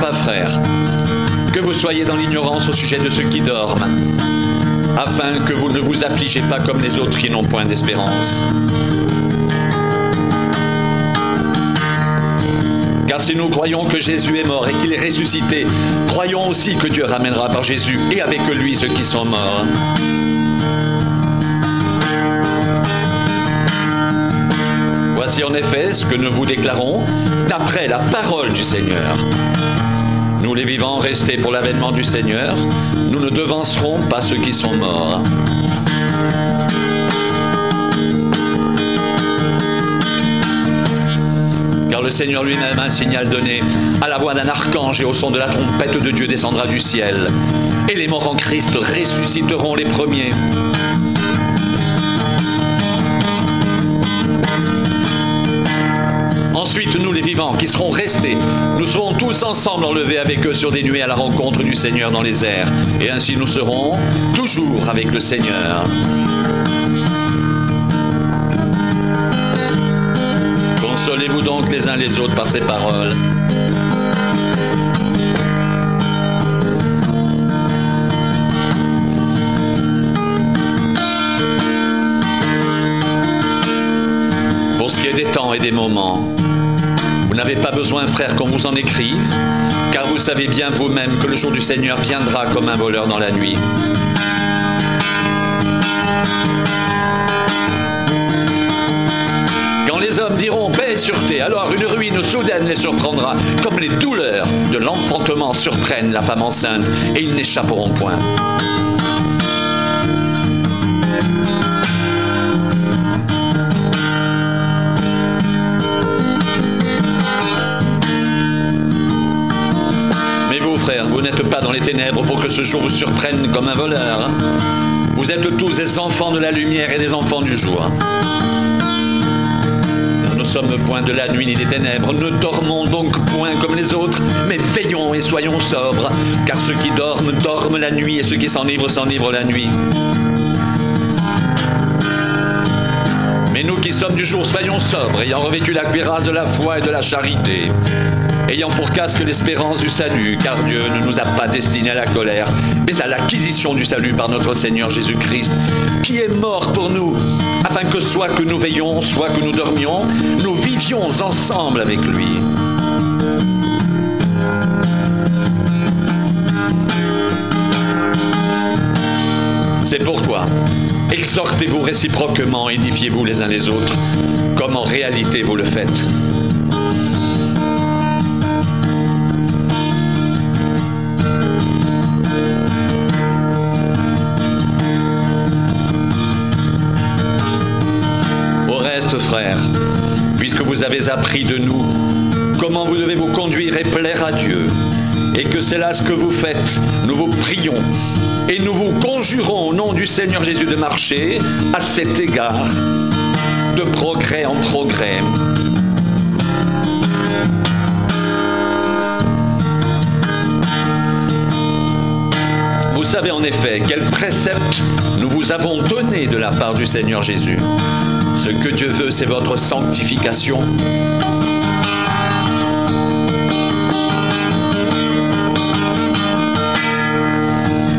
pas, frères, que vous soyez dans l'ignorance au sujet de ceux qui dorment, afin que vous ne vous affligez pas comme les autres qui n'ont point d'espérance. Car si nous croyons que Jésus est mort et qu'il est ressuscité, croyons aussi que Dieu ramènera par Jésus et avec lui ceux qui sont morts. Voici en effet ce que nous vous déclarons d'après la parole du Seigneur. Nous les vivants restés pour l'avènement du Seigneur, nous ne devancerons pas ceux qui sont morts. Car le Seigneur lui-même, un signal donné, à la voix d'un archange et au son de la trompette de Dieu descendra du ciel, et les morts en Christ ressusciteront les premiers. Ensuite, nous les vivants qui serons restés, nous serons tous ensemble enlevés avec eux sur des nuées à la rencontre du Seigneur dans les airs. Et ainsi nous serons toujours avec le Seigneur. Consolez-vous donc les uns les autres par ces paroles. Pour ce qui est des temps et des moments, vous n'avez pas besoin, frères, qu'on vous en écrive, car vous savez bien vous-même que le jour du Seigneur viendra comme un voleur dans la nuit. Quand les hommes diront paix et sûreté, alors une ruine soudaine les surprendra, comme les douleurs de l'enfantement surprennent la femme enceinte, et ils n'échapperont point. Vous n'êtes pas dans les ténèbres pour que ce jour vous surprenne comme un voleur. Vous êtes tous des enfants de la lumière et des enfants du jour. Nous ne sommes point de la nuit ni des ténèbres. Ne dormons donc point comme les autres, mais veillons et soyons sobres. Car ceux qui dorment, dorment la nuit, et ceux qui s'enivrent la nuit. Mais nous qui sommes du jour, soyons sobres, ayant revêtu la cuirasse de la foi et de la charité, ayant pour casque l'espérance du salut, car Dieu ne nous a pas destinés à la colère, mais à l'acquisition du salut par notre Seigneur Jésus-Christ, qui est mort pour nous, afin que soit que nous veillions, soit que nous dormions, nous vivions ensemble avec lui. C'est pourquoi, exhortez-vous réciproquement, édifiez-vous les uns les autres, comme en réalité vous le faites. Frères, puisque vous avez appris de nous comment vous devez vous conduire et plaire à Dieu, et que c'est là ce que vous faites, nous vous prions et nous vous conjurons au nom du Seigneur Jésus de marcher à cet égard de progrès en progrès. Vous savez en effet quels préceptes nous vous avons donnés de la part du Seigneur Jésus. Ce que Dieu veut, c'est votre sanctification.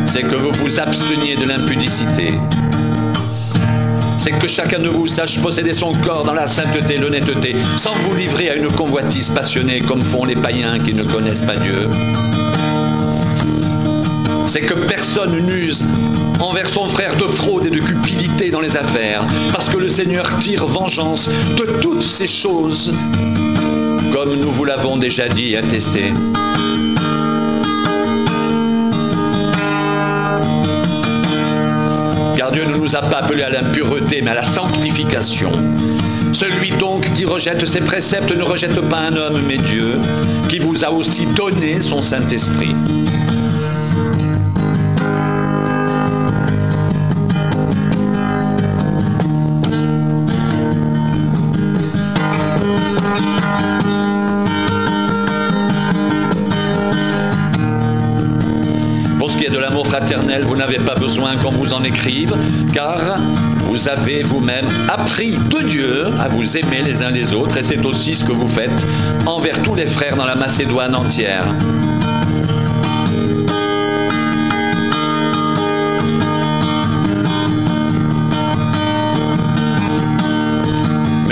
C'est que vous vous absteniez de l'impudicité. C'est que chacun de vous sache posséder son corps dans la sainteté, l'honnêteté, sans vous livrer à une convoitise passionnée comme font les païens qui ne connaissent pas Dieu. C'est que personne n'use envers son frère de fraude et de cupidité dans les affaires, parce que le Seigneur tire vengeance de toutes ces choses, comme nous vous l'avons déjà dit et attesté. Car Dieu ne nous a pas appelés à l'impureté, mais à la sanctification. Celui donc qui rejette ses préceptes ne rejette pas un homme, mais Dieu, qui vous a aussi donné son Saint-Esprit. Vous n'avez pas besoin qu'on vous en écrive, car vous avez vous-même appris de Dieu à vous aimer les uns les autres, et c'est aussi ce que vous faites envers tous les frères dans la Macédoine entière.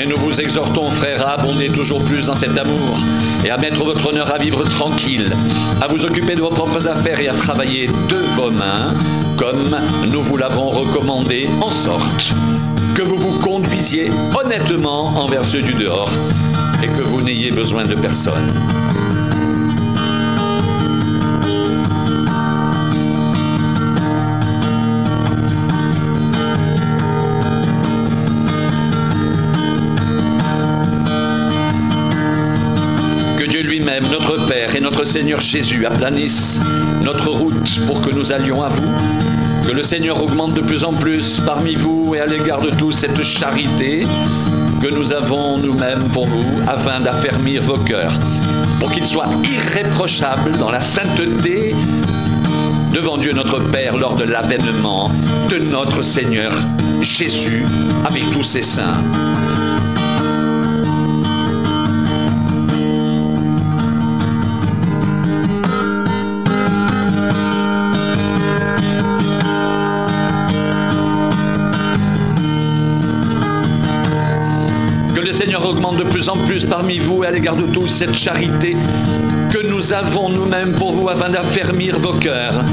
Nous vous exhortons, frères, à abonder toujours plus dans cet amour et à mettre votre honneur à vivre tranquille, à vous occuper de vos propres affaires et à travailler de vos mains, comme nous vous l'avons recommandé, en sorte que vous vous conduisiez honnêtement envers ceux du dehors et que vous n'ayez besoin de personne. Notre Père et notre Seigneur Jésus aplanissent notre route pour que nous allions à vous. Que le Seigneur augmente de plus en plus parmi vous et à l'égard de tous cette charité que nous avons nous-mêmes pour vous, afin d'affermir vos cœurs, pour qu'ils soient irréprochables dans la sainteté devant Dieu notre Père lors de l'avènement de notre Seigneur Jésus avec tous ses saints. Augmente de plus en plus parmi vous et à l'égard de tous cette charité que nous avons nous-mêmes pour vous, afin d'affermir vos cœurs,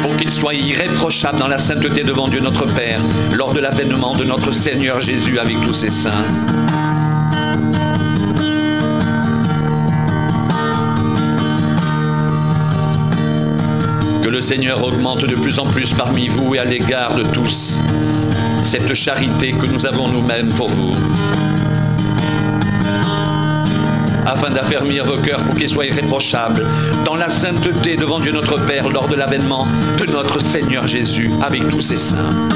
pour qu'ils soient irréprochables dans la sainteté devant Dieu notre Père lors de l'avènement de notre Seigneur Jésus avec tous ses saints. Que le Seigneur augmente de plus en plus parmi vous et à l'égard de tous cette charité que nous avons nous-mêmes pour vous, afin d'affermir vos cœurs pour qu'ils soient irréprochables dans la sainteté devant Dieu notre Père lors de l'avènement de notre Seigneur Jésus avec tous ses saints.